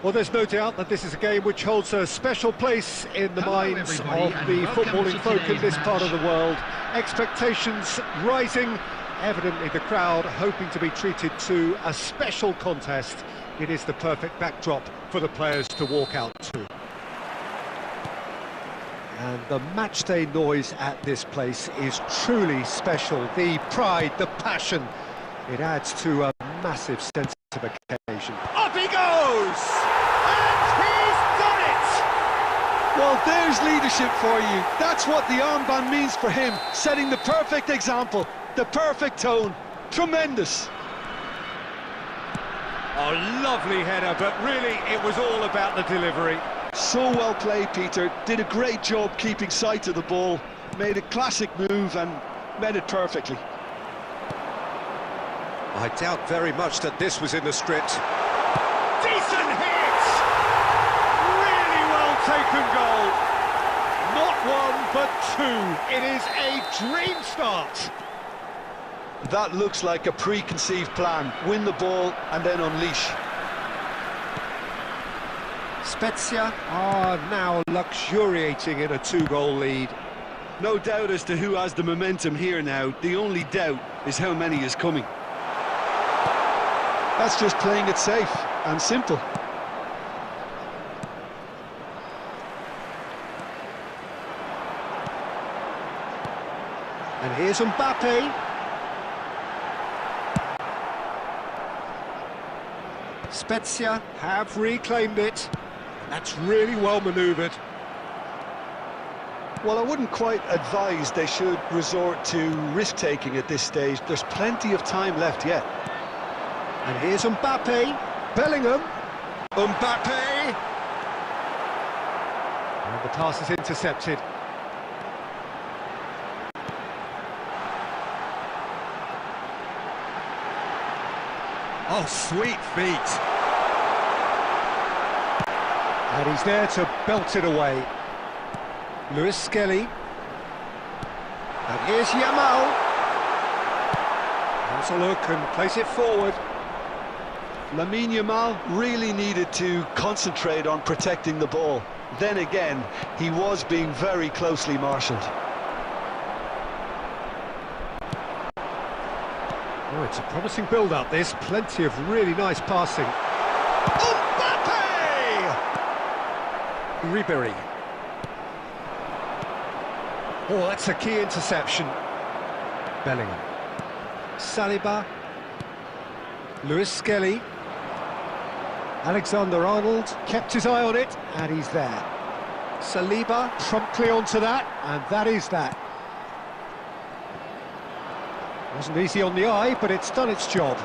Well, there's no doubt that this is a game which holds a special place in the minds of the footballing folk in this part of the world. Expectations rising, evidently the crowd hoping to be treated to a special contest. It is the perfect backdrop for the players to walk out to. And the matchday noise at this place is truly special. The pride, the passion, it adds to a massive sense of occasion. Up he goes! And he's done it! Well, there's leadership for you. That's what the armband means for him, setting the perfect example, the perfect tone. Tremendous. Oh, lovely header, but really it was all about the delivery. So well played, Peter. Did a great job keeping sight of the ball. Made a classic move and met it perfectly. I doubt very much that this was in the script. Decent hit! Really well taken goal. Not one, but two. It is a dream start. That looks like a preconceived plan. Win the ball and then unleash. Spezia are now luxuriating in a two-goal lead. No doubt as to who has the momentum here now. The only doubt is how many is coming. That's just playing it safe and simple. And here's Mbappe. Spezia have reclaimed it. That's really well manoeuvred. Well, I wouldn't quite advise they should resort to risk-taking at this stage. There's plenty of time left yet. And here's Mbappe. Bellingham. Mbappe! And the pass is intercepted. Oh, sweet feet. And he's there to belt it away. Lewis Skelly. And here's Yamal. Has a look and place it forward. Lamine Yamal really needed to concentrate on protecting the ball. Then again, he was being very closely marshalled. Oh, it's a promising build-up, this. Plenty of really nice passing. Mbappe! Ribéry. Oh, that's a key interception. Bellingham. Saliba. Lewis Skelly. Alexander-Arnold kept his eye on it, and he's there. Saliba promptly onto that, and that is that. Wasn't easy on the eye, but it's done its job.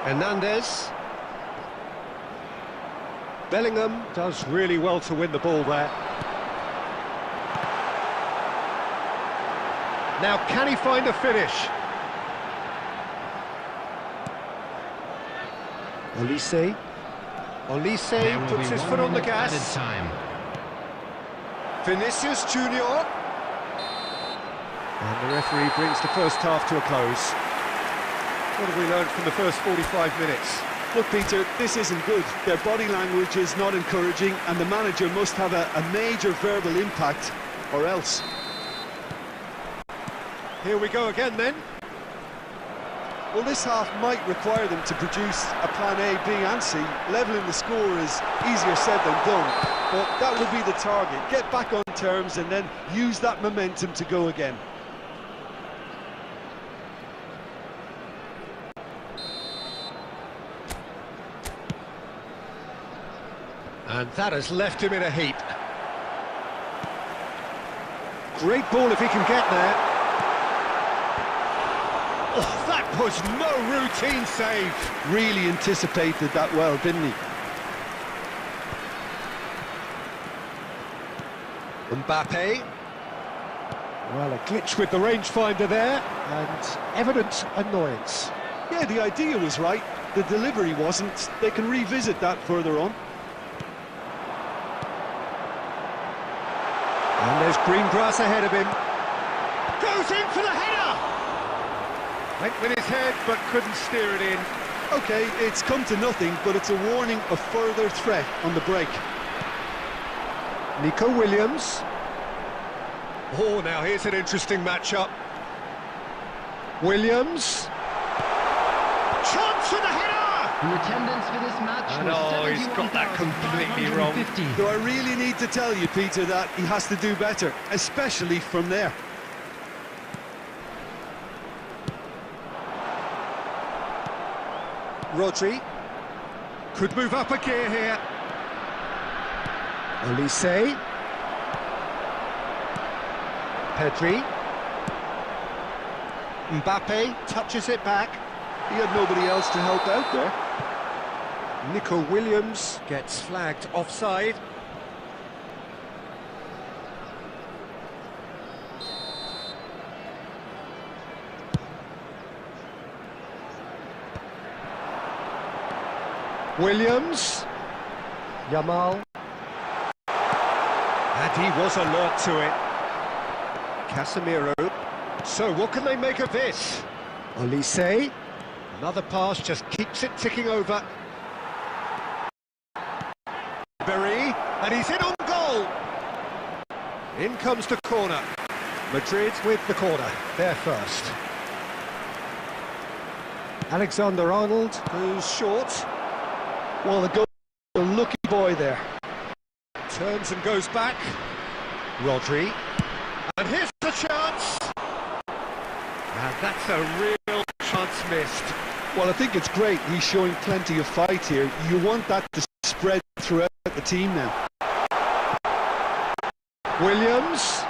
Hernandez. Bellingham does really well to win the ball there. Now, can he find a finish? Olise puts his foot on the gas. Vinicius Junior. And the referee brings the first half to a close. What have we learned from the first 45 minutes? Look, Peter, this isn't good. Their body language is not encouraging, and the manager must have a major verbal impact, or else. Here we go again, then. Well, this half might require them to produce a plan A, B and C. Levelling the score is easier said than done, but that would be the target. Get back on terms and then use that momentum to go again. And that has left him in a heap. Great ball if he can get there. Oh, that was no routine save. Really anticipated that well, didn't he? Mbappe. Well, a glitch with the rangefinder there, and evident annoyance. Yeah, the idea was right, the delivery wasn't. They can revisit that further on. And there's green grass ahead of him. Goes in for the header! Went with his head, but couldn't steer it in. OK, it's come to nothing, but it's a warning of further threat on the break. Nico Williams. Oh, now here's an interesting matchup. Williams. Chance for the header! The attendance for this match was he's got that completely wrong. Do I really need to tell you, Peter, that he has to do better, especially from there? Rodri could move up a gear here. Olise. Pedri. Mbappe touches it back. He had nobody else to help out there. Nico Williams gets flagged offside. Williams. Yamal. And he was alert to it. Casemiro. So what can they make of this? Olise. Another pass just keeps it ticking over. Berry, and he's in on goal. In comes the corner. Madrid with the corner, they're first. Alexander-Arnold goes short. Well, the goal, a lucky boy there. Turns and goes back. Rodri. And here's the chance. And that's a real chance missed. Well, I think it's great. He's showing plenty of fight here. You want that to spread throughout the team now. Williams.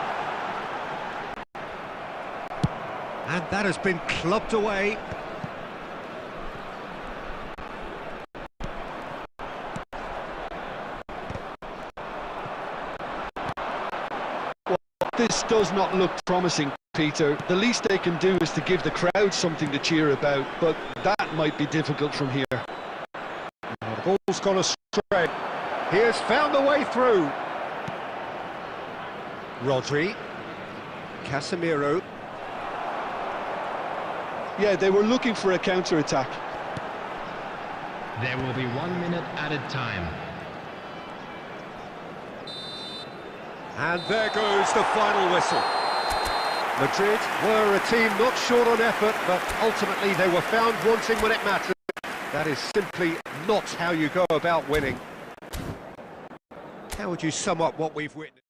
And that has been clubbed away. This does not look promising, Peter. The least they can do is to give the crowd something to cheer about, but that might be difficult from here. The ball's gone astray. He has found a way through. Rodri. Casemiro. Yeah, they were looking for a counter-attack. There will be 1 minute added time. And there goes the final whistle. Madrid were a team not short on effort, but ultimately they were found wanting when it mattered. That is simply not how you go about winning. How would you sum up what we've witnessed?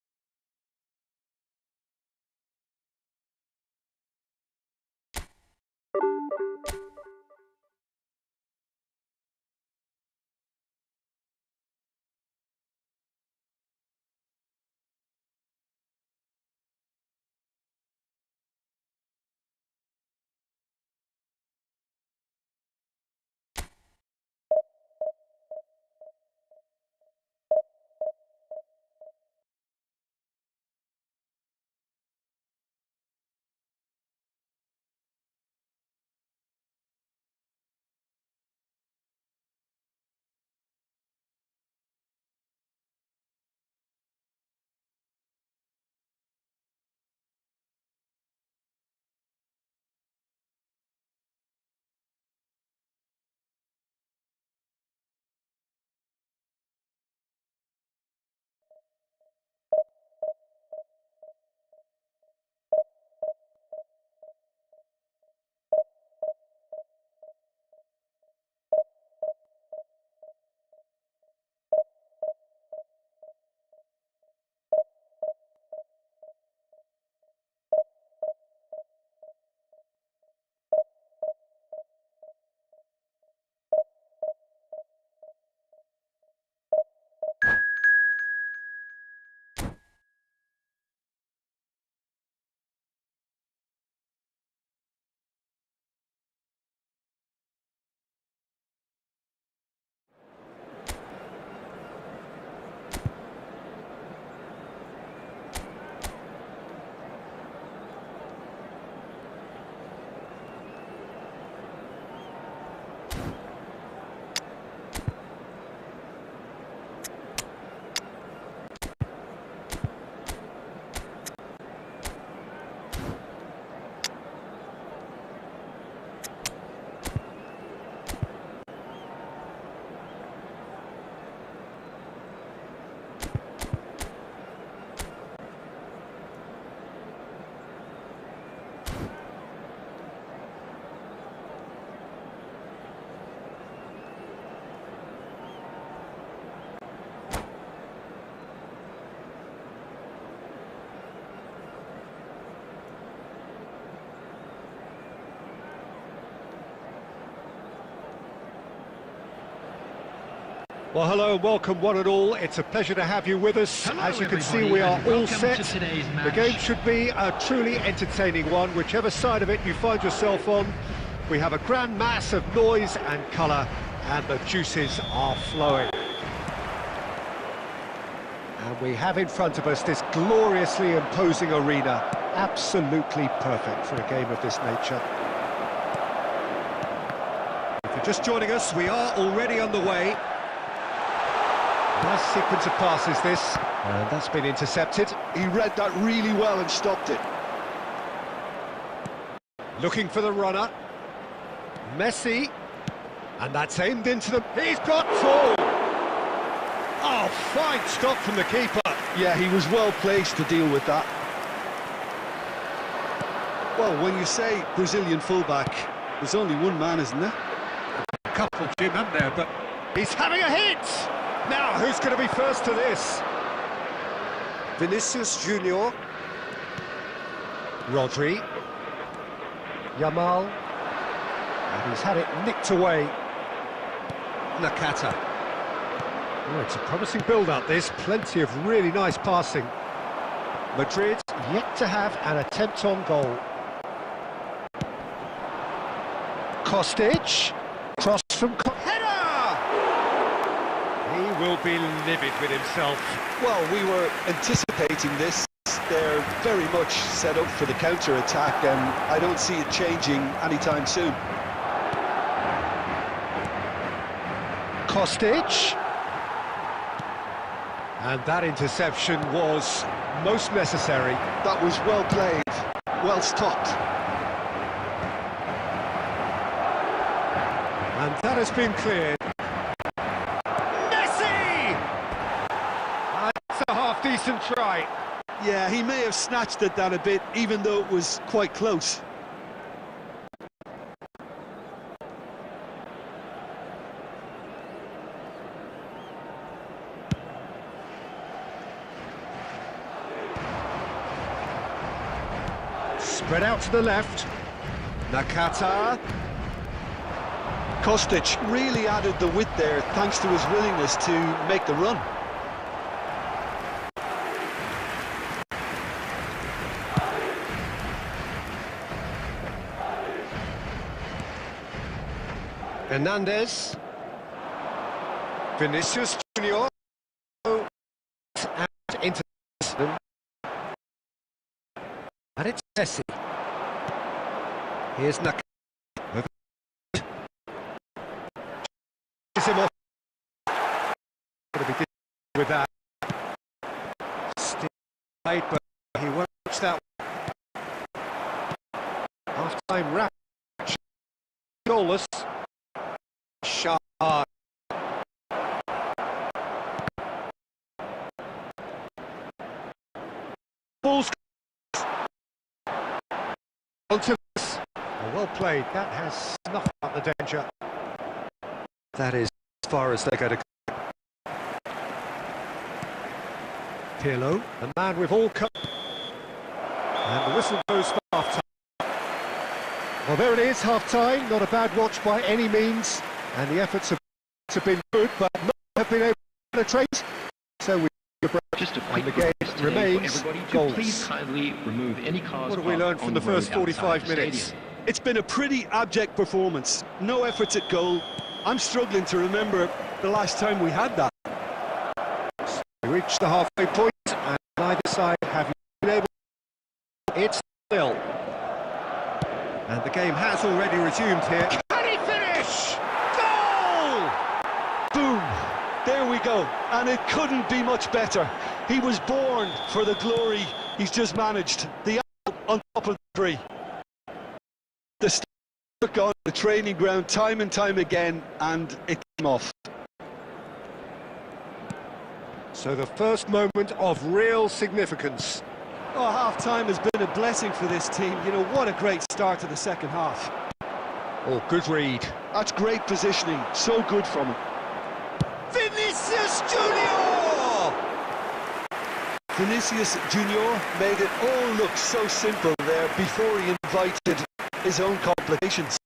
Well, hello and welcome one and all. It's a pleasure to have you with us. Hello, As you can see, everybody, we are and all welcome set. to today's The match. game should be a truly entertaining one, whichever side of it you find yourself on. We have a grand mass of noise and colour, and the juices are flowing. And we have in front of us this gloriously imposing arena, absolutely perfect for a game of this nature. If you're just joining us, we are already underway. Nice sequence of passes this, and that's been intercepted. He read that really well and stopped it. Looking for the runner. Messi, and that's aimed into the... He's got full! Oh, fine stop from the keeper. Yeah, he was well placed to deal with that. Well, when you say Brazilian fullback, there's only one man, isn't there? A couple, Jim, haven't there, but he's having a hit! Now, who's going to be first to this? Vinicius Junior. Rodri. Yamal. And he's had it nicked away. Nakata. Oh, it's a promising build-up, this. Plenty of really nice passing. Madrid yet to have an attempt on goal. Kostic. Cross from... Header! He will be livid with himself. Well, we were anticipating this. They're very much set up for the counter-attack, and I don't see it changing anytime soon. Kostic. And that interception was most necessary. That was well played, well stopped. And that has been cleared. Messi! That's a half-decent try. Yeah, he may have snatched at that a bit, even though it was quite close. Spread out to the left. Nakata. Kostic really added the width there, thanks to his willingness to make the run. Hernandez. Vinicius Junior. And into them. And it's Messi. Here's Nakata. Him off. Going to be with that. Still played, but he won't reach that. Half-time wrap. Goalless. Sharp. Balls onto this. Well played. That has snuffed out the danger. That is as far as they're going to go. Pirlo, the man with all come. And the whistle goes for half-time. Well, there it is, half-time. Not a bad watch by any means. And the efforts have been good, but not have been able to penetrate. So we Just a and quick the game request today remains for everybody to goals. please kindly remove any cause. What have we learned from the first 45 minutes? It's been a pretty abject performance. No efforts at goal. I'm struggling to remember the last time we had that. We reached the halfway point, and neither side have been able. It's nil. And the game has already resumed here. Can he finish? Goal! Boom! There we go. And it couldn't be much better. He was born for the glory he's just managed. The apple on top of the tree. The stuck on the training ground time and time again, and it came off. So the first moment of real significance. Oh, half-time has been a blessing for this team. You know, what a great start to the second half. Oh, good read. That's great positioning. So good from him. Vinicius Junior! Vinicius Junior made it all look so simple there before he invited his own complications.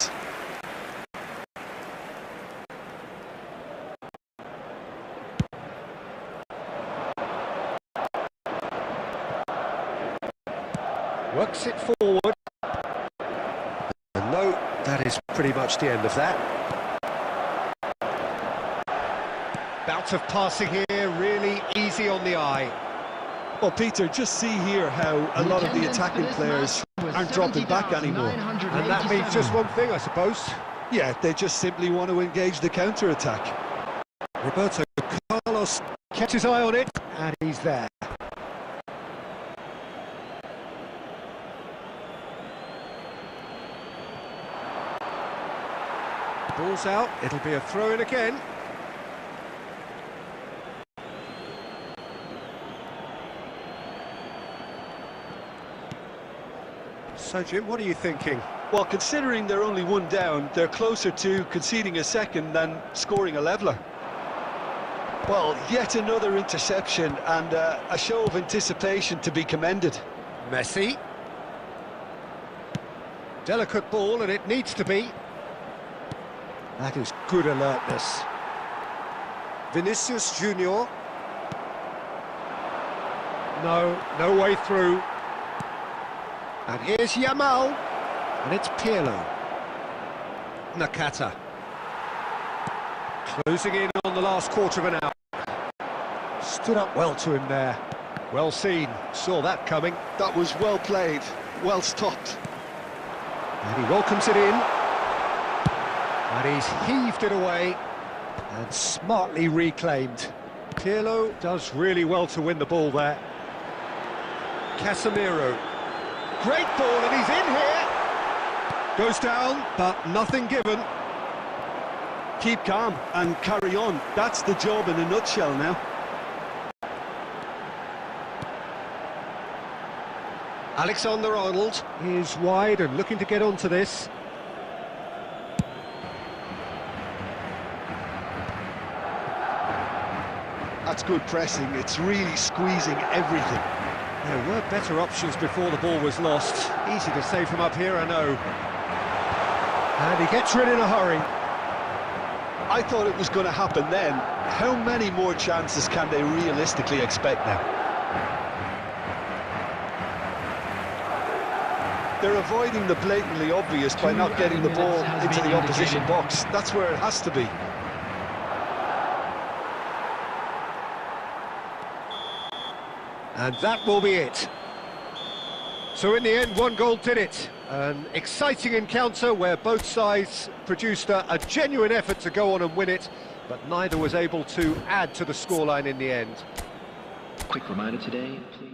Works it forward. And no, that is pretty much the end of that. Bout of passing here, really easy on the eye. Well, Peter, just see here how a lot of the attacking players aren't dropping back anymore. And that means just one thing, I suppose. Yeah, they just simply want to engage the counter-attack. Roberto Carlos kept his eye on it, and he's there. Ball's out, it'll be a throw-in again. So, Jim, what are you thinking? Well, considering they're only one down, they're closer to conceding a second than scoring a leveller. Well, yet another interception and a show of anticipation to be commended. Messi. Delicate ball, and it needs to be. That is good alertness. Vinicius Junior. No way through. And here's Yamal. And it's Pirlo. Nakata. Closing in on the last quarter of an hour. Stood up well to him there. Well seen. Saw that coming. That was well played, well stopped. And he welcomes it in. And he's heaved it away. And smartly reclaimed. Pirlo does really well to win the ball there. Casemiro. Great ball, and he's in here. Goes down, but nothing given. Keep calm and carry on. That's the job in a nutshell now. Alexander-Arnold is wide and looking to get onto this. That's good pressing. It's really squeezing everything. There were better options before the ball was lost. Easy to save from up here, I know. And he gets rid in a hurry. I thought it was going to happen then. How many more chances can they realistically expect now? They're avoiding the blatantly obvious by not getting the ball into the opposition box. That's where it has to be. And that will be it. So in the end, one goal did it. An exciting encounter where both sides produced a genuine effort to go on and win it, but neither was able to add to the scoreline in the end. Quick reminder today, please.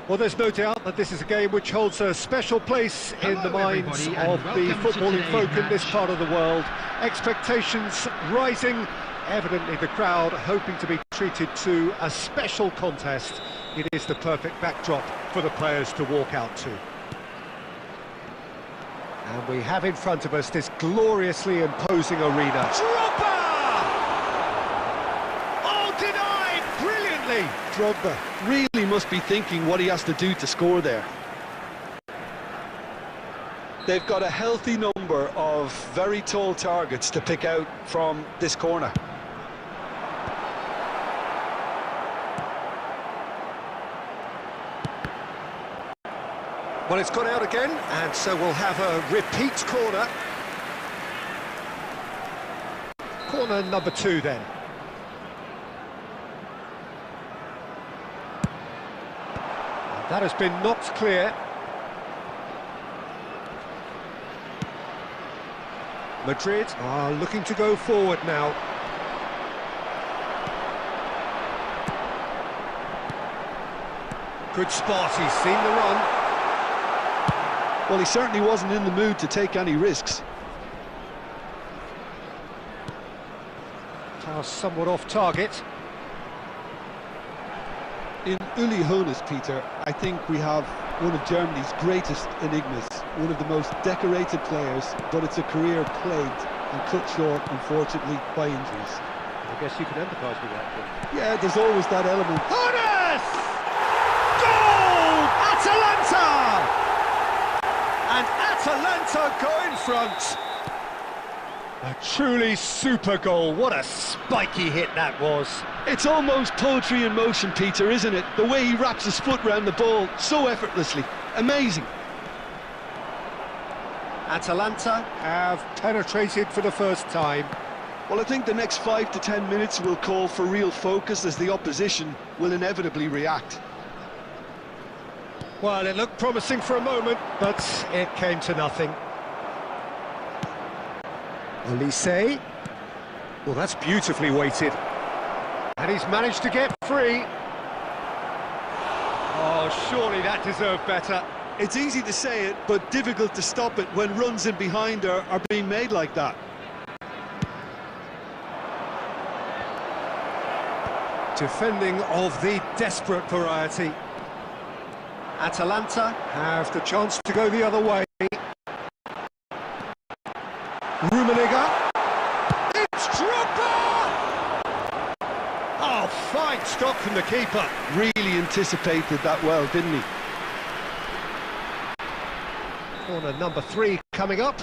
Well, there's no doubt that this is a game which holds a special place in the minds of the footballing folk in this part of the world. Expectations rising, evidently the crowd hoping to be treated to a special contest. It is the perfect backdrop for the players to walk out to. And we have in front of us this gloriously imposing arena. Drogba! Oh, denied brilliantly! Drogba really must be thinking what he has to do to score there. They've got a healthy number of very tall targets to pick out from this corner. Well, it's gone out again, and so we'll have a repeat corner. Corner number 2 then. That has been knocked clear. Madrid are looking to go forward now. Good spot, he's seen the run. Well, he certainly wasn't in the mood to take any risks. Pass somewhat off target. In Uli Hoeneß, Peter, I think we have one of Germany's greatest enigmas, one of the most decorated players, but it's a career plagued and cut short, unfortunately, by injuries. I guess you can empathise with that. Yeah, there's always that element. Hoeneß! Goal! Atalanta! And Atalanta go in front. A truly super goal. What a spiky hit that was. It's almost poetry in motion, Peter, isn't it? The way he wraps his foot round the ball so effortlessly. Amazing. Atalanta have penetrated for the first time. Well, I think the next 5 to 10 minutes will call for real focus as the opposition will inevitably react. Well, it looked promising for a moment, but it came to nothing. Olise. Well, that's beautifully weighted. And he's managed to get free. Oh, surely that deserved better. It's easy to say it, but difficult to stop it when runs in behind are being made like that. Defending of the desperate variety. Atalanta have the chance to go the other way. Rummenigge. It's Drogba! Oh, fine stop from the keeper. Really anticipated that well, didn't he? Corner number 3 coming up.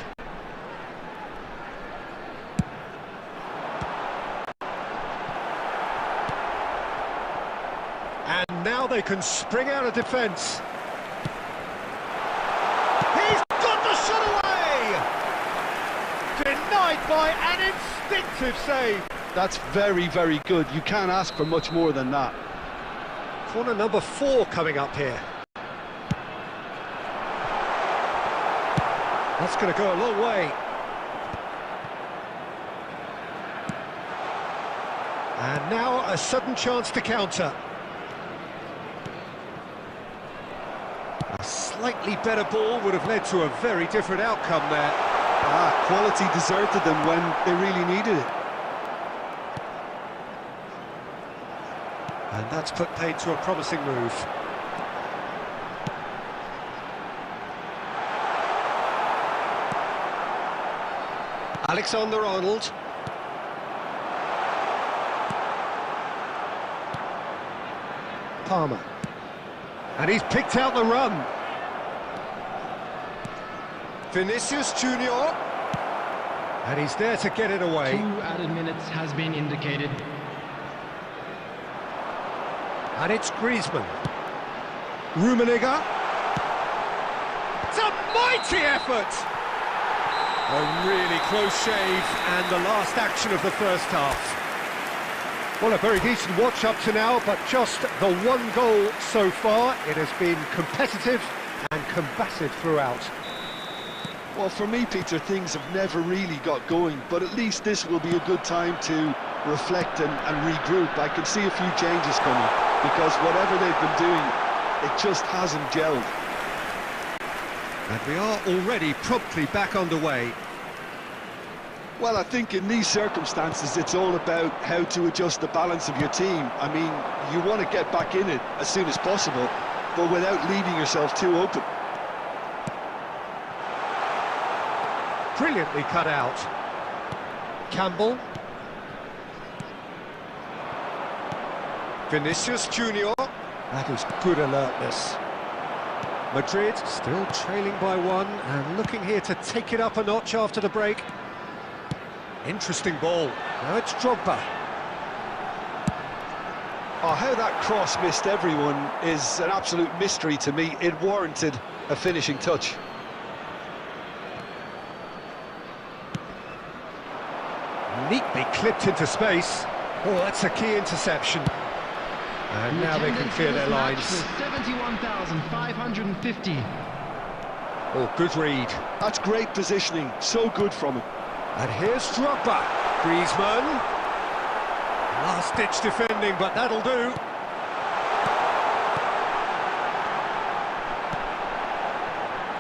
And now they can spring out of defence. He's got the shot away! Denied by an instinctive save. That's very, very good. You can't ask for much more than that. Corner number 4 coming up here. That's going to go a long way. And now a sudden chance to counter. A slightly better ball would have led to a very different outcome there. Quality deserted them when they really needed it. And that's put paid to a promising move. Alexander-Arnold. Palmer. And he's picked out the run. Vinicius Junior. And he's there to get it away. 2 added minutes has been indicated. And it's Griezmann. Rummenigge. It's a mighty effort! A really close shave, and the last action of the first half. Well, a very decent watch up to now, but just the one goal so far. It has been competitive and combative throughout. Well, for me, Peter, things have never really got going, but at least this will be a good time to reflect and regroup. I can see a few changes coming, because whatever they've been doing It just hasn't gelled. And we are already promptly back underway. Well, I think in these circumstances, it's all about how to adjust the balance of your team. I mean, you want to get back in it as soon as possible, but without leaving yourself too open. Brilliantly cut out. Campbell. Vinicius Junior. That is good alertness. Madrid still trailing by one and looking here to take it up a notch after the break. Interesting ball. Now it's Drogba. Oh, how that cross missed everyone is an absolute mystery to me. It warranted a finishing touch. Neatly clipped into space. Oh, that's a key interception. And now they can clear their lines. 71,550. Oh, good read. That's great positioning. So good from him. And here's Drogba. Griezmann. Last-ditch defending, but that'll do.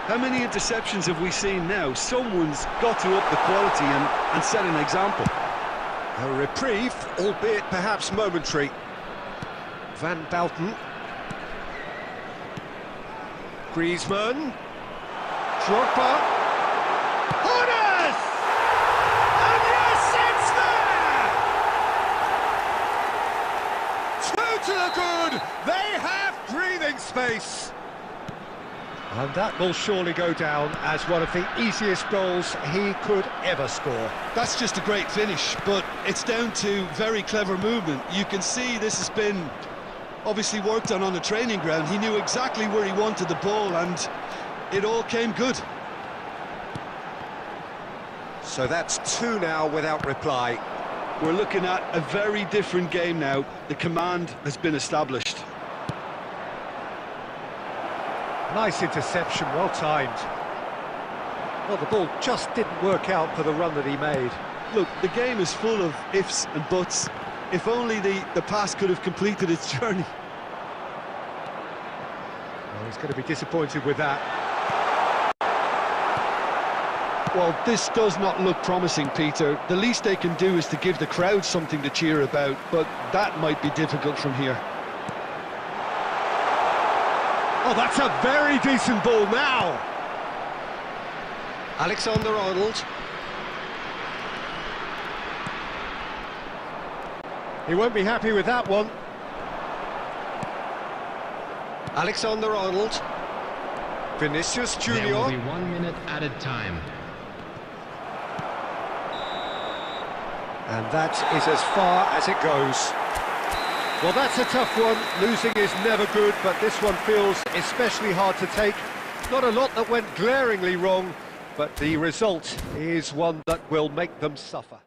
How many interceptions have we seen now? Someone's got to up the quality and set an example. A reprieve, albeit perhaps momentary. Van Bouten. Griezmann. Drogba. Hones! And yes, it's there! Two to the good! They have breathing space. And that will surely go down as one of the easiest goals he could ever score. That's just a great finish, but it's down to very clever movement. You can see this has been obviously worked on the training ground. He knew exactly where he wanted the ball and it all came good. So that's two now without reply. We're looking at a very different game now. The command has been established. Nice interception, well timed. Well, the ball just didn't work out for the run that he made. Look, the game is full of ifs and buts. If only the pass could have completed its journey. Well, he's going to be disappointed with that. Well, this does not look promising, Peter. The least they can do is to give the crowd something to cheer about, but that might be difficult from here. Oh, that's a very decent ball now. Alexander-Arnold. He won't be happy with that one. Alexander-Arnold. Vinicius Junior. There will be 1 minute added time. And that is as far as it goes. Well, that's a tough one. Losing is never good, but this one feels especially hard to take. Not a lot that went glaringly wrong, but the result is one that will make them suffer.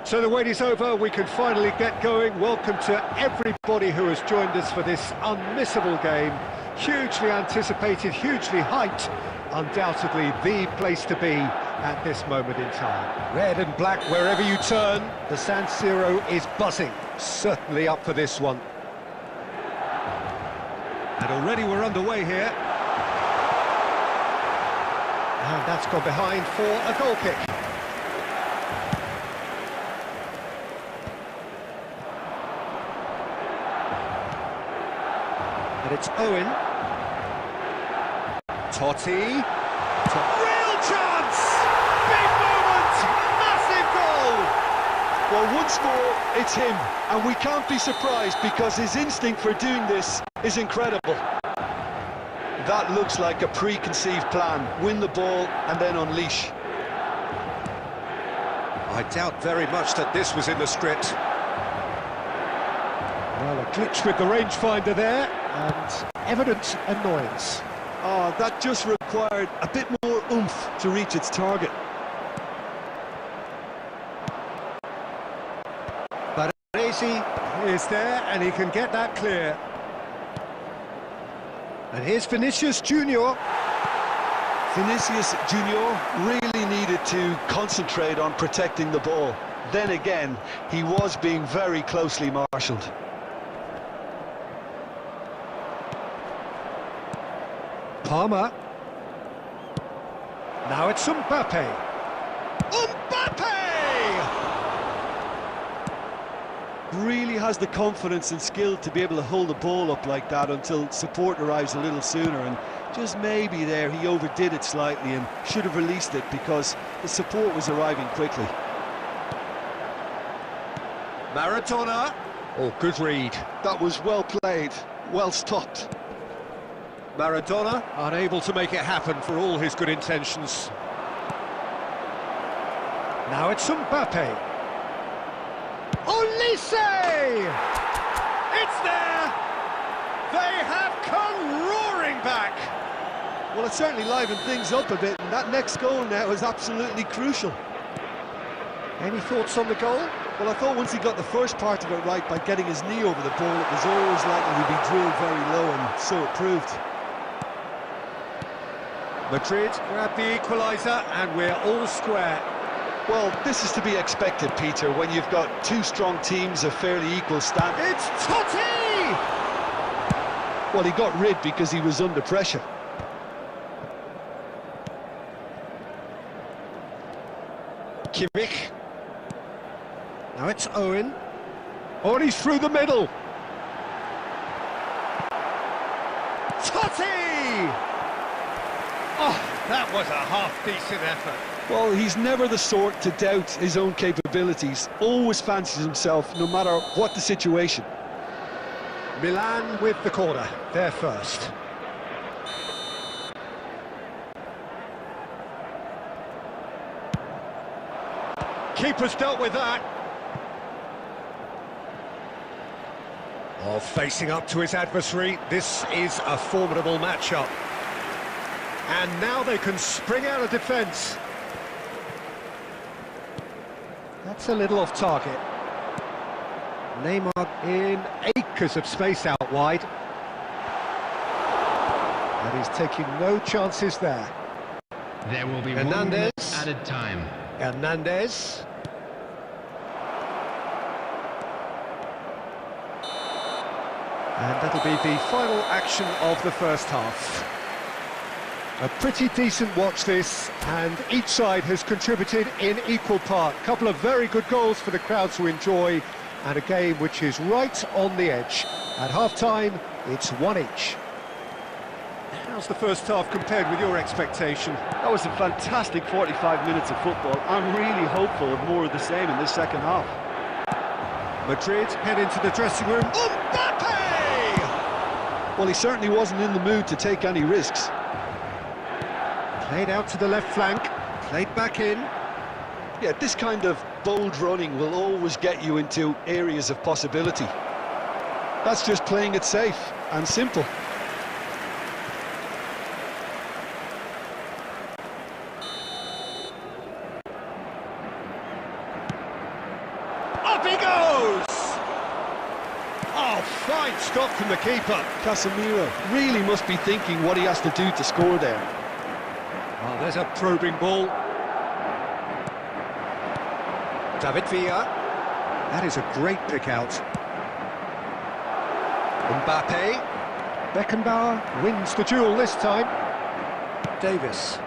So the wait is over, we can finally get going. Welcome to everybody who has joined us for this unmissable game. Hugely anticipated, hugely hyped, undoubtedly the place to be at this moment in time. Red and black wherever you turn, the San Siro is buzzing. Certainly up for this one. And already we're underway here. And that's gone behind for a goal kick. And it's Owen. Totti. Real chance! Big moment! Massive goal! Well, once more, it's him, and we can't be surprised because his instinct for doing this is incredible. That looks like a preconceived plan. Win the ball and then unleash. I doubt very much that this was in the script. Well, a glitch with the rangefinder there, and evident annoyance. Oh, that just required a bit more oomph to reach its target. Baresi is there, and he can get that clear. And here's Vinicius Junior. Vinicius Junior really needed to concentrate on protecting the ball. Then again, he was being very closely marshalled. Palmer. Now it's Mbappe. Mbappe! Really has the confidence and skill to be able to hold the ball up like that until support arrives a little sooner, and just maybe there he overdid it slightly and should have released it because the support was arriving quickly. Maradona. Oh, good read. That was well played, well stopped. Maradona unable to make it happen for all his good intentions. Now it's Mbappe. Olise! It's there! They have come roaring back! Well, it certainly livened things up a bit, and that next goal now is absolutely crucial. Any thoughts on the goal? Well, I thought once he got the first part of it right by getting his knee over the ball, it was always likely to be drilled very low, and so it proved. Madrid grab the equaliser, and we're all square. Well, this is to be expected, Peter, when you've got two strong teams of fairly equal standard. It's Totti! Well, he got rid because he was under pressure. Kimmich. Now it's Owen. Oh, and he's through the middle. Totti! Oh, that was a half-decent effort. Well, he's never the sort to doubt his own capabilities. Always fancies himself, no matter what the situation. Milan with the corner. They're first. Keeper's dealt with that. Oh, facing up to his adversary. This is a formidable matchup. And now they can spring out of defence. That's a little off target. Neymar in acres of space out wide. And he's taking no chances there. There will be Hernandez. 1 minute added time. Hernandez. And that'll be the final action of the first half. A pretty decent watch this, and each side has contributed in equal part. A couple of very good goals for the crowd to enjoy, and a game which is right on the edge. At half-time, it's 1 each. How's the first half compared with your expectation? That was a fantastic 45 minutes of football. I'm really hopeful of more of the same in this second half. Madrid head into the dressing room. Mbappe! Well, he certainly wasn't in the mood to take any risks. Played out to the left flank, played back in. Yeah, this kind of bold running will always get you into areas of possibility. That's just playing it safe and simple. goes! Oh, fine stop from the keeper. Casemiro really must be thinking what he has to do to score there. Oh, there's a probing ball. David Villa. That is a great pick out. Mbappe. Beckenbauer wins the duel this time. Davis.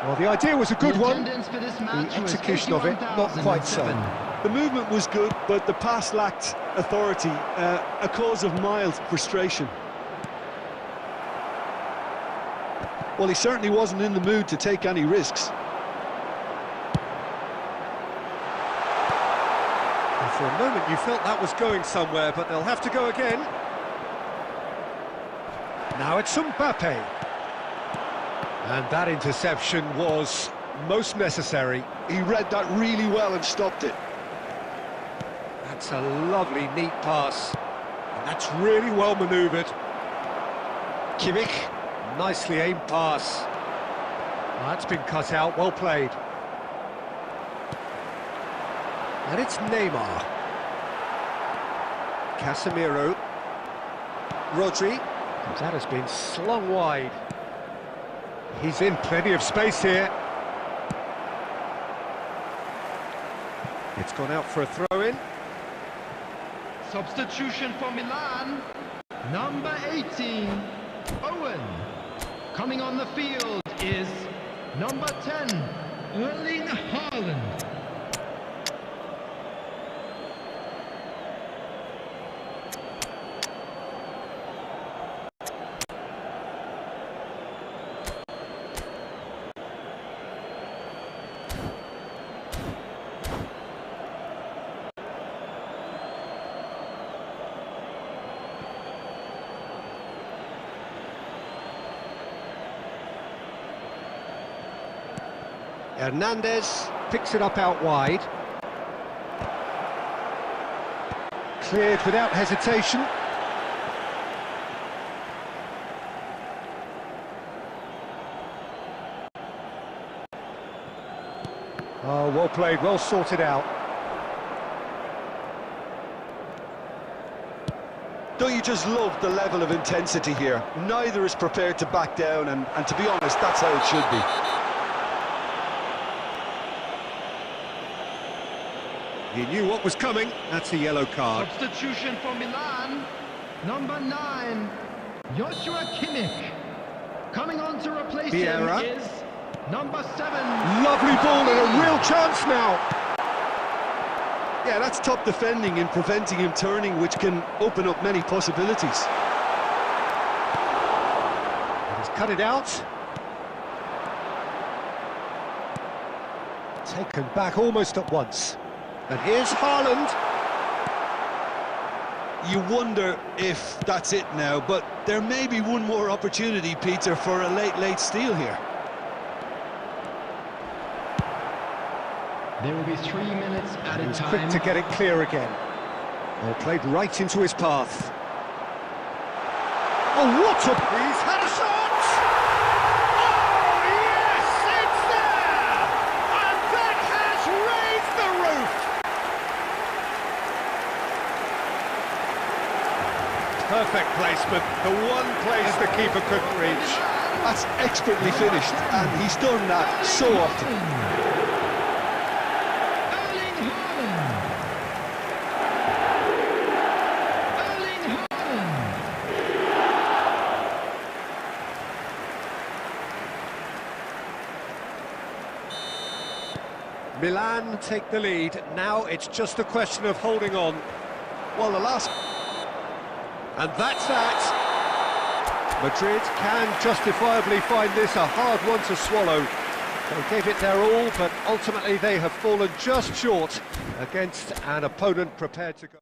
Well, the idea was a good one. The execution of it, not quite so. The movement was good, but the pass lacked authority, a cause of mild frustration. Well, he certainly wasn't in the mood to take any risks. And for a moment you felt that was going somewhere, but they'll have to go again. Now it's Mbappe. And that interception was most necessary. He read that really well and stopped it. That's a lovely, neat pass. And that's really well manoeuvred. Kimmich, nicely aimed pass. Oh, that's been cut out, well played. And it's Neymar. Casemiro. Rodri. That has been slung wide. He's in plenty of space here. It's gone out for a throw-in. Substitution for Milan, number 18, Owen. Coming on the field is number 10, Erling Haaland. Hernandez picks it up out wide. Cleared without hesitation. Oh, well played, well sorted out. Don't you just love the level of intensity here? Neither is prepared to back down, and to be honest, that's how it should be. He knew what was coming. That's a yellow card. Substitution for Milan, number 9, Joshua Kimmich. Coming on to replace Vieira. him is number 7. Lovely ball and a real chance now. Yeah, that's top defending and preventing him turning, which can open up many possibilities. He's cut it out. Taken back almost at once. And here's Haaland. You wonder if that's it now, but there may be one more opportunity, Peter, for a late steal here. There will be 3 minutes at a time. Quick to get it clear again. Well, played right into his path. Oh, what a... He's had a shot! Oh, yes, it's there! And that has raised the roof! Perfect placement, the one place the keeper couldn't reach. That's expertly finished, and he's done that so often. Milan take the lead. Now it's just a question of holding on. Well, the last... And that's that. Madrid can justifiably find this a hard one to swallow. They gave it their all, but ultimately they have fallen just short against an opponent prepared to go.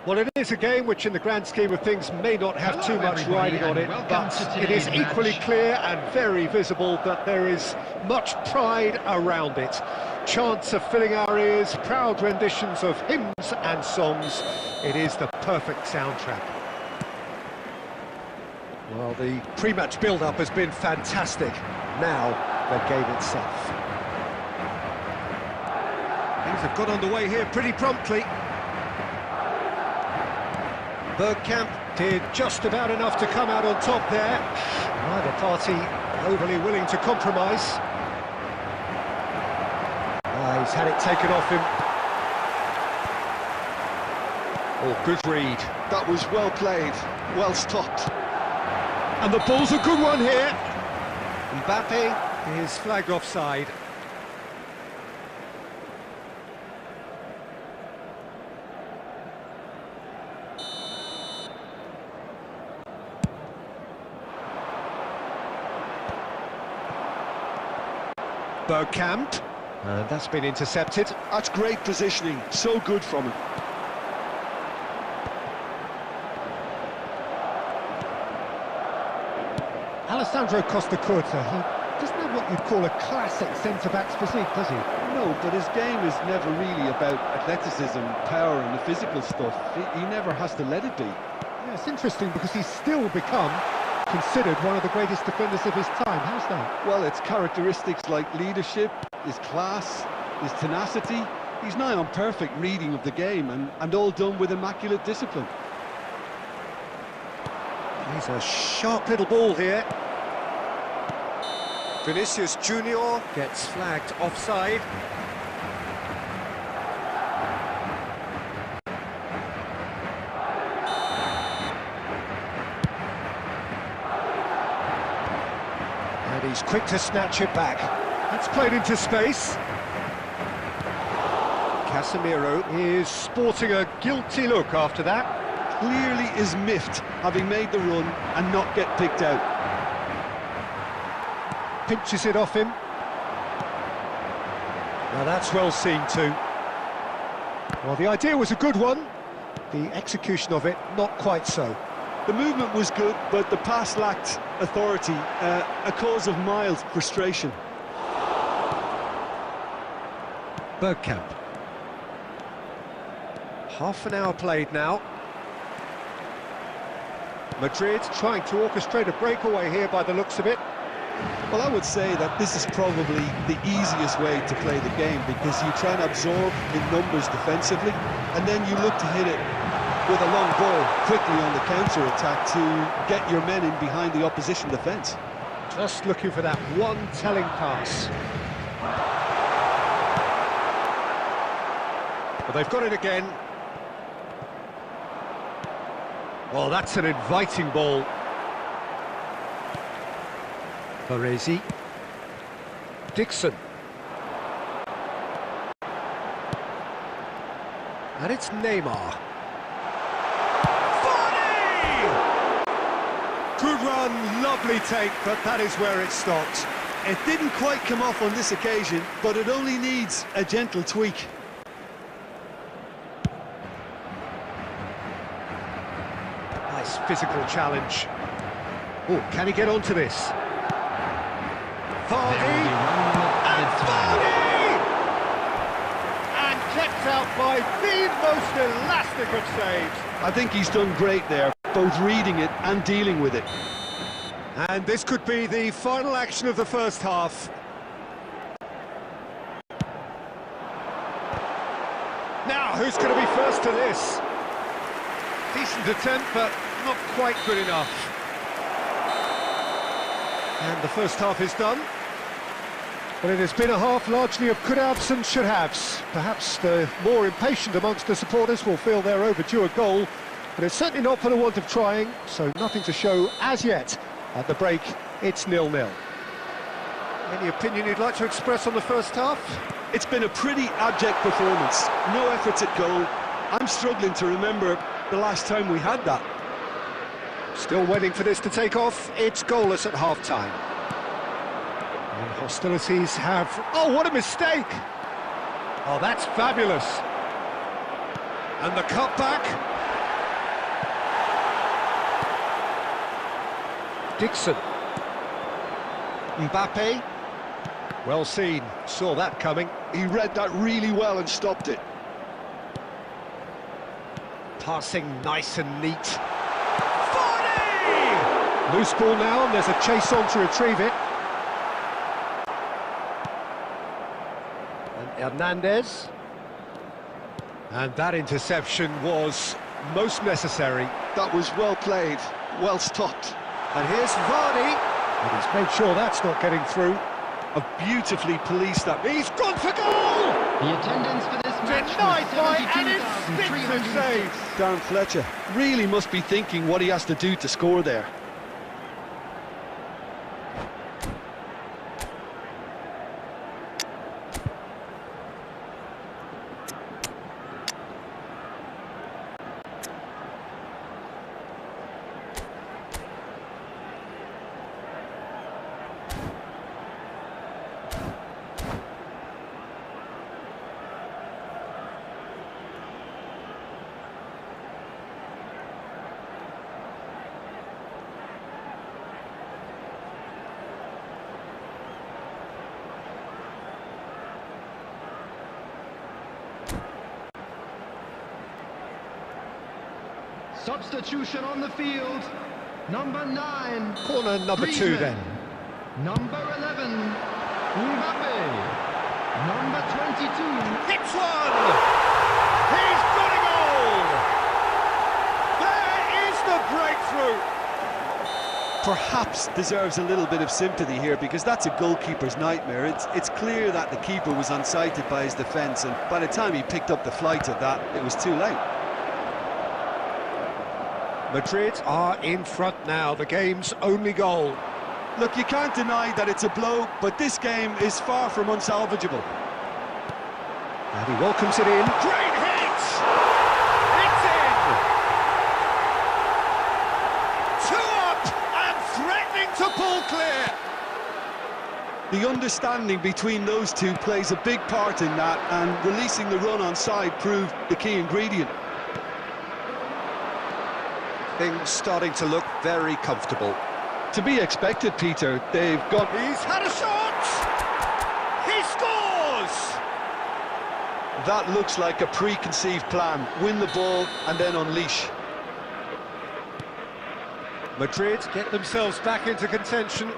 Well, it is a game which in the grand scheme of things may not have too much riding on it, but it is equally clear and very visible that there is much pride around it. Chants are filling our ears, proud renditions of hymns and songs. It is the perfect soundtrack. Well, the pre-match build-up has been fantastic. Now, the game itself. Things have got underway here pretty promptly. Bergkamp did just about enough to come out on top there. Neither party overly willing to compromise. He's had it taken off him. Oh, good read. That was well played, well stopped. And the ball's a good one here. Mbappe is flagged offside. Bergkamp, and that's been intercepted. That's great positioning, so good from him. Alessandro Costa-Curta, he doesn't have what you'd call a classic centre-back's physique, does he? No, but his game is never really about athleticism, power and the physical stuff. He never has to let it be. Yeah, it's interesting because he's still become considered one of the greatest defenders of his time. How's that? Well, it's characteristics like leadership, his class, his tenacity. He's nigh on perfect reading of the game and all done with immaculate discipline. He's a sharp little ball here. Vinicius Junior gets flagged offside. And he's quick to snatch it back. That's played into space. Casemiro is sporting a guilty look after that. Clearly is miffed, having made the run and not get picked out. Pinches it off him. Now that's well seen too. Well, the idea was a good one. The execution of it, not quite so. The movement was good, but the pass lacked authority, a cause of mild frustration. Bergkamp. Half an hour played now. Madrid trying to orchestrate a breakaway here by the looks of it. Well, I would say that this is probably the easiest way to play the game because you try and absorb in numbers defensively and then you look to hit it with a long ball quickly on the counter-attack to get your men in behind the opposition defence. Just looking for that one telling pass. Well, they've got it again. Well, that's an inviting ball. Baresi. Dixon. And it's Neymar. Good run, lovely take, but that is where it stopped. It didn't quite come off on this occasion, but it only needs a gentle tweak. Nice physical challenge. Oh, can he get onto this? Vardy! And Vardy! And kept out by the most elastic of saves. I think he's done great there, both reading it and dealing with it. And this could be the final action of the first half. Now, who's going to be first to this? Decent attempt, but not quite good enough. And the first half is done. Well, it has been a half largely of could-haves and should-haves. Perhaps the more impatient amongst the supporters will feel they're overdue a goal, but it's certainly not for the want of trying, so nothing to show as yet. At the break, it's 0-0. Any opinion you'd like to express on the first half? It's been a pretty abject performance. No efforts at goal. I'm struggling to remember the last time we had that. Still waiting for this to take off. It's goalless at half-time. And hostilities have... Oh, what a mistake! Oh, that's fabulous. And the cutback. Dixon. Mbappe. Well seen, saw that coming. He read that really well and stopped it. Passing nice and neat. Vardy! Loose ball now, and there's a chase on to retrieve it. And Hernandez. And that interception was most necessary. That was well played, well stopped. And here's Vardy. And he's made sure that's not getting through. A beautifully policed that. He's gone for goal! The attendance for this match Denied by an was instinctive save. Dan Fletcher really must be thinking what he has to do to score there. Substitution on the field. Number 9. Corner number 2 then. Number 11. Mbappe. Number 22. Hits one! He's got a goal! There is the breakthrough! Perhaps deserves a little bit of sympathy here, because that's a goalkeeper's nightmare. It's clear that the keeper was unsighted by his defence, and by the time he picked up the flight of that, it was too late. Madrid are in front now, the game's only goal. Look, you can't deny that it's a blow, but this game is far from unsalvageable. And he welcomes it in. Great hit! It's in! 2 up and threatening to pull clear. The understanding between those two plays a big part in that, and releasing the run on side proved the key ingredient. Things starting to look very comfortable. To be expected, Peter. They've got... He's had a shot! He scores! That looks like a preconceived plan. Win the ball and then unleash. Madrid get themselves back into contention.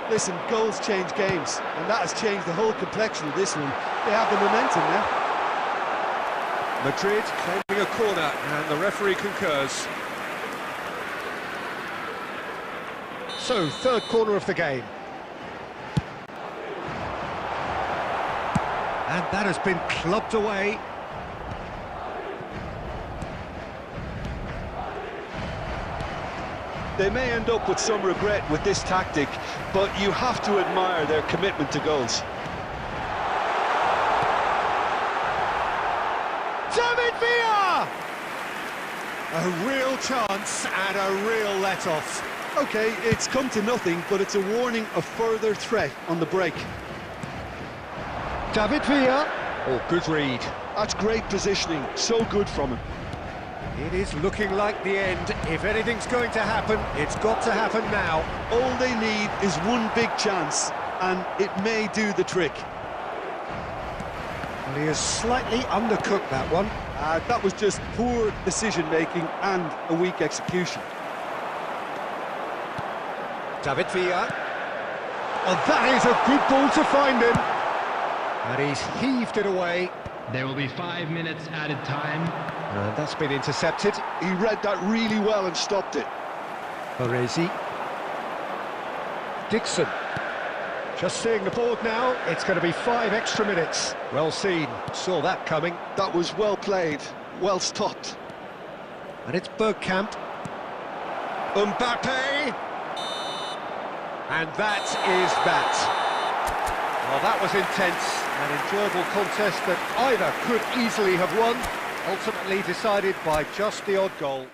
Listen, goals change games, and that has changed the whole complexion of this one. They have the momentum now. Madrid claiming a corner, and the referee concurs. So, third corner of the game. And that has been clubbed away. They may end up with some regret with this tactic, but you have to admire their commitment to goals. David Villa! A real chance and a real let-off. OK, it's come to nothing, but it's a warning of further threat on the break. David Villa. Oh, good read. That's great positioning, so good from him. It is looking like the end. If anything's going to happen, it's got to happen now. All they need is one big chance, and it may do the trick. And he has slightly undercooked that one. That was just poor decision-making and a weak execution. David Villa. Oh, that is a good ball to find him. And he's heaved it away. There will be 5 minutes added time. And that's been intercepted. He read that really well and stopped it. Baresi. Dixon. Just seeing the board now, it's going to be 5 extra minutes. Well seen, saw that coming. That was well played, well stopped. And it's Bergkamp. Mbappe. And that is that. Well, that was intense, an enjoyable contest that either could easily have won, ultimately decided by just the odd goal.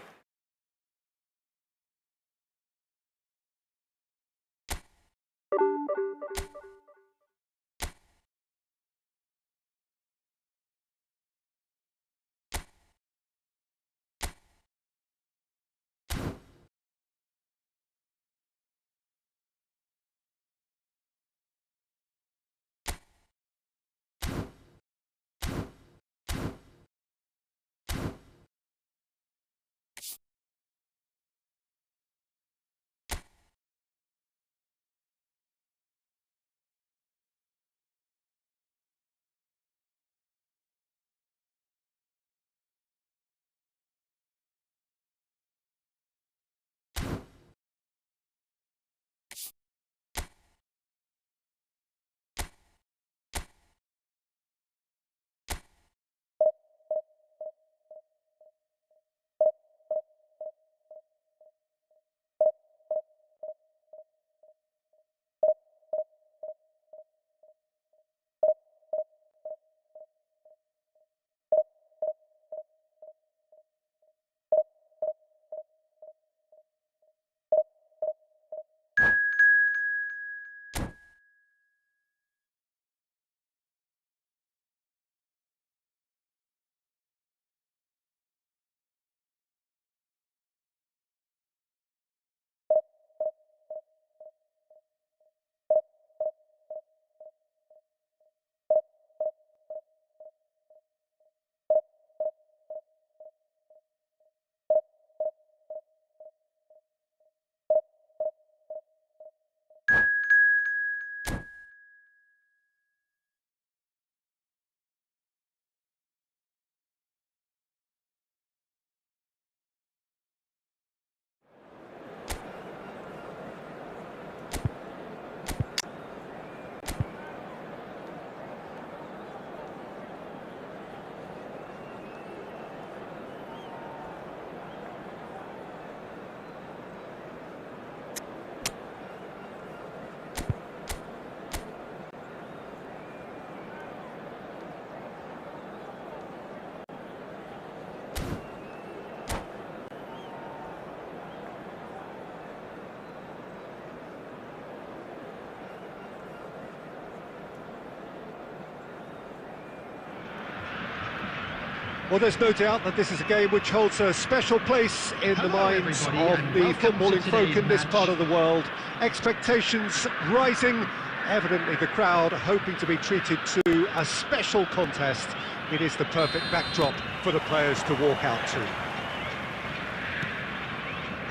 Well, there's no doubt that this is a game which holds a special place in the minds of the footballing folk in this part of the world. Expectations rising, evidently the crowd hoping to be treated to a special contest. It is the perfect backdrop for the players to walk out to.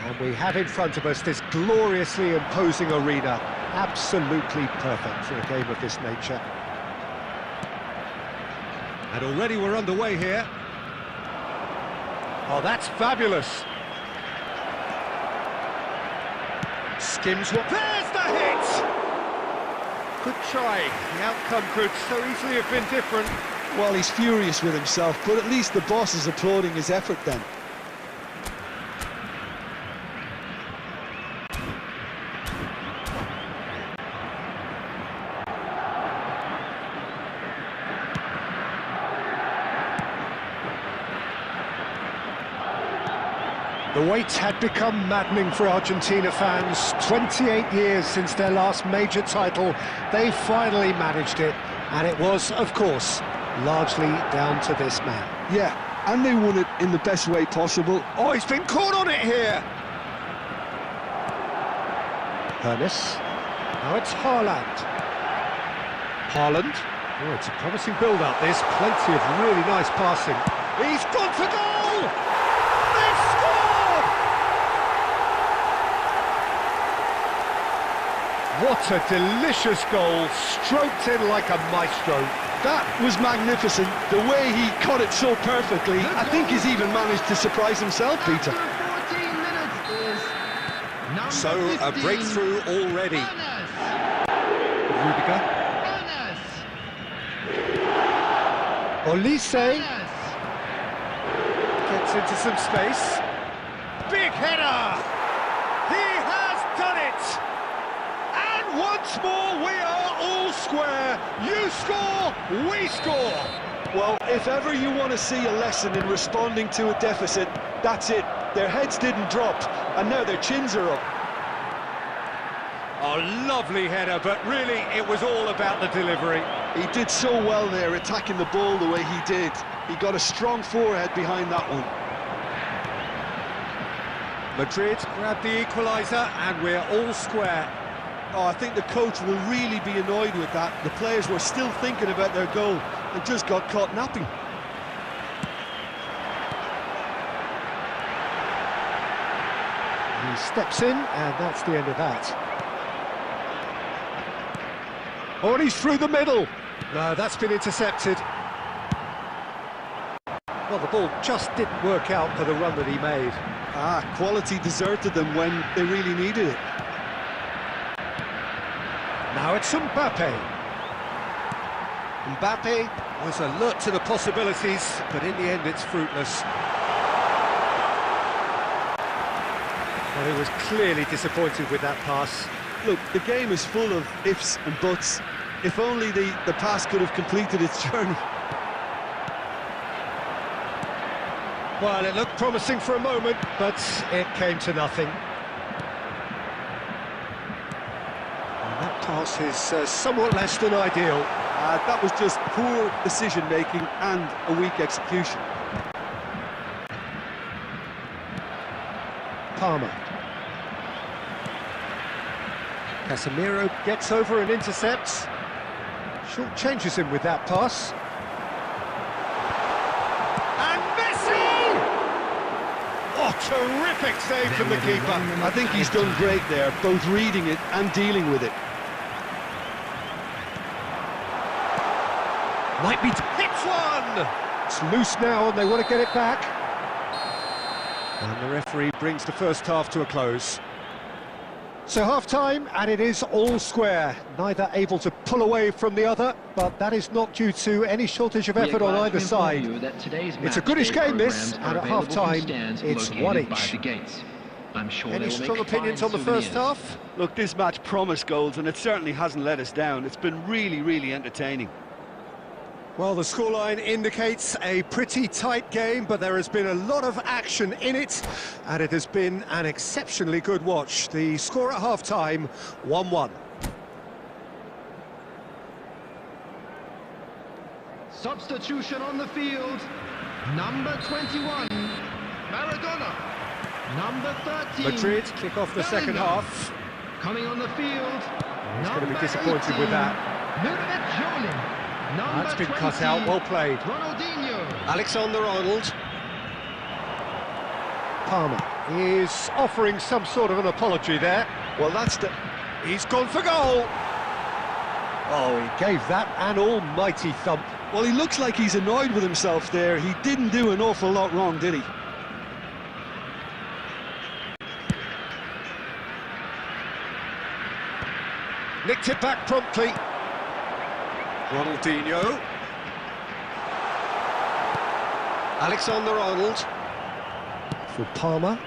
And we have in front of us this gloriously imposing arena, absolutely perfect for a game of this nature. And already we're underway here. Oh, that's fabulous. Skims what... There's the hit! Good try. The outcome could so easily have been different. Well, he's furious with himself, but at least the boss is applauding his effort then. The wait had become maddening for Argentina fans. 28 years since their last major title, they finally managed it, and it was, of course, largely down to this man. Yeah, and they won it in the best way possible. Oh, he's been caught on it here! Ernest. Now it's Haaland. Haaland. Oh, it's a promising build-up, this. Plenty of really nice passing. He's gone for goal! What a delicious goal, stroked in like a maestro. That was magnificent, the way he cut it so perfectly. I think he's even managed to surprise himself, Peter. So, a breakthrough already. Rudiger. Olise. Gets into some space. Big header! He has done it! Once more, we are all square. You score, we score. Well, if ever you want to see a lesson in responding to a deficit, that's it. Their heads didn't drop, and now their chins are up. A lovely header, but really, it was all about the delivery. He did so well there, attacking the ball the way he did. He got a strong forehead behind that one. Madrid grabbed the equaliser, and we're all square. Oh, I think the coach will really be annoyed with that. The players were still thinking about their goal and just got caught napping. He steps in, and that's the end of that. Oh, and he's through the middle. No, that's been intercepted. Well, the ball just didn't work out for the run that he made. Quality deserted them when they really needed it. Now it's Mbappe. Mbappe was alert to the possibilities, but in the end it's fruitless. Well, he was clearly disappointed with that pass. Look, the game is full of ifs and buts. If only the pass could have completed its journey. Well, it looked promising for a moment, but it came to nothing. That pass is somewhat less than ideal. That was just poor decision-making and a weak execution. Palmer. Casemiro gets over and intercepts. Short changes him with that pass. And Messi! Oh, terrific save from the keeper. I think he's done great there, both reading it and dealing with it. Might be... hits one! It's loose now and they want to get it back. And the referee brings the first half to a close. So half-time, and it is all square. Neither able to pull away from the other, but that is not due to any shortage of effort on either side. It's a goodish game, this, and at half-time, it's one each. Any strong opinions on the first half? Look, this match promised goals, and it certainly hasn't let us down. It's been really, really entertaining. Well, the scoreline indicates a pretty tight game, but there has been a lot of action in it, and it has been an exceptionally good watch. The score at half-time, 1-1. Substitution on the field. Number 21, Maradona. Number 13, Madrid kick off the second Bellingham. half. Coming on the field, He's going to be number disappointed 18, with that. Number That's been 20, cut out, well played. Ronaldinho. Alexander-Arnold. Palmer is offering some sort of an apology there. Well, He's gone for goal. Oh, he gave that an almighty thump. well, he looks like he's annoyed with himself there. He didn't do an awful lot wrong, did he? Nicked it back promptly. Ronaldinho. Alexander-Arnold. For Palmer.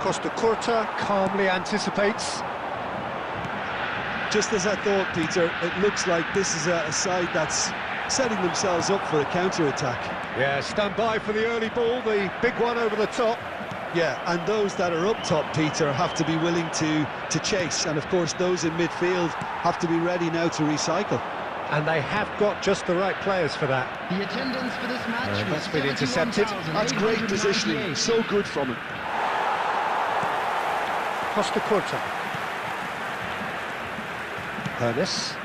Costa Curta calmly anticipates. Just as I thought, Peter, it looks like this is a side that's setting themselves up for a counter-attack. Yeah, stand by for the early ball, the big one over the top. Yeah, and those that are up top, Peter, have to be willing to chase. And, of course, those in midfield have to be ready now to recycle. And they have got just the right players for that. The attendance for this match was that's been intercepted. That's great positioning, 71,898. so good from him. Costa Curta. Ernest.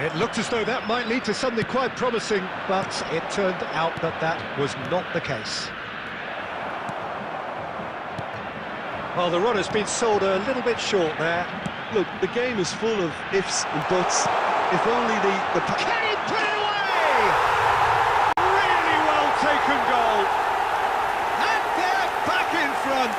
It looked as though that might lead to something quite promising, but it turned out that that was not the case. Well, the run has been sold a little bit short there. Look, the game is full of ifs and buts. If only the Can he put it away? Really well taken goal. And they're back in front.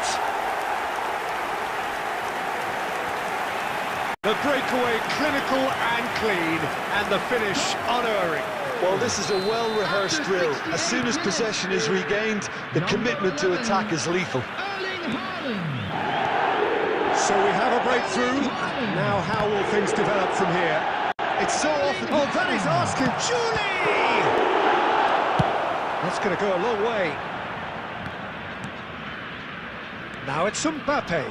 The breakaway clinical and clean, and the finish unerring. Well, this is a well-rehearsed drill. As soon as possession is regained, the commitment to attack is lethal. Erling Haaland. So we have a breakthrough. Now how will things develop from here? It's so often... Oh, that is asking Julie! That's going to go a long way. Now it's Mbappe.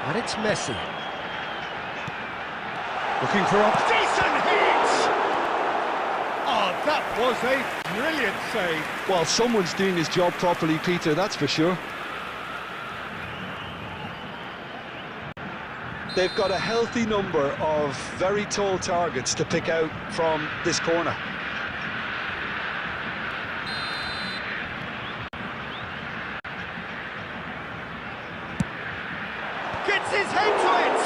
And it's Messi. Looking for a decent hit! Oh, that was a brilliant save. Well, someone's doing his job properly, Peter, that's for sure. They've got a healthy number of very tall targets to pick out from this corner. Gets his head to it!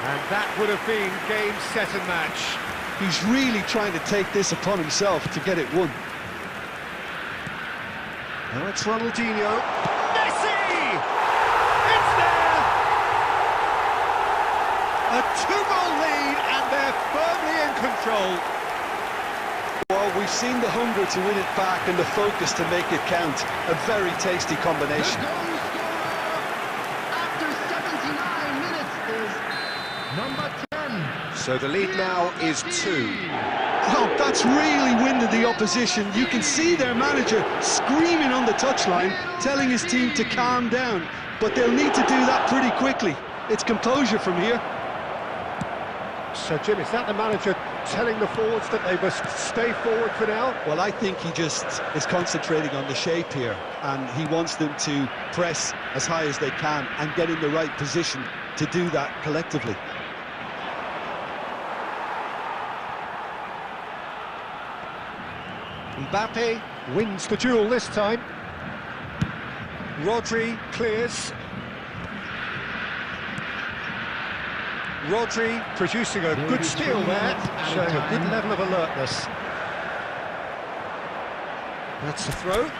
And that would have been game, set and match. He's really trying to take this upon himself to get it won. Now it's Ronaldinho. Messi! It's there! A 2-goal lead, and they're firmly in control. Well, we've seen the hunger to win it back and the focus to make it count. A very tasty combination. The goal scorer after 79 minutes is number 10. So the lead now is 2. Oh, that's really winded the opposition. You can see their manager screaming on the touchline, telling his team to calm down. But they'll need to do that pretty quickly. It's composure from here. So, Jim, is that the manager telling the forwards that they must stay forward for now? Well, I think he just is concentrating on the shape here, and he wants them to press as high as they can and get in the right position to do that collectively. Mbappe wins the duel this time. Rodri clears. Rodri producing a good steal there, showing a good level of alertness. That's the throw.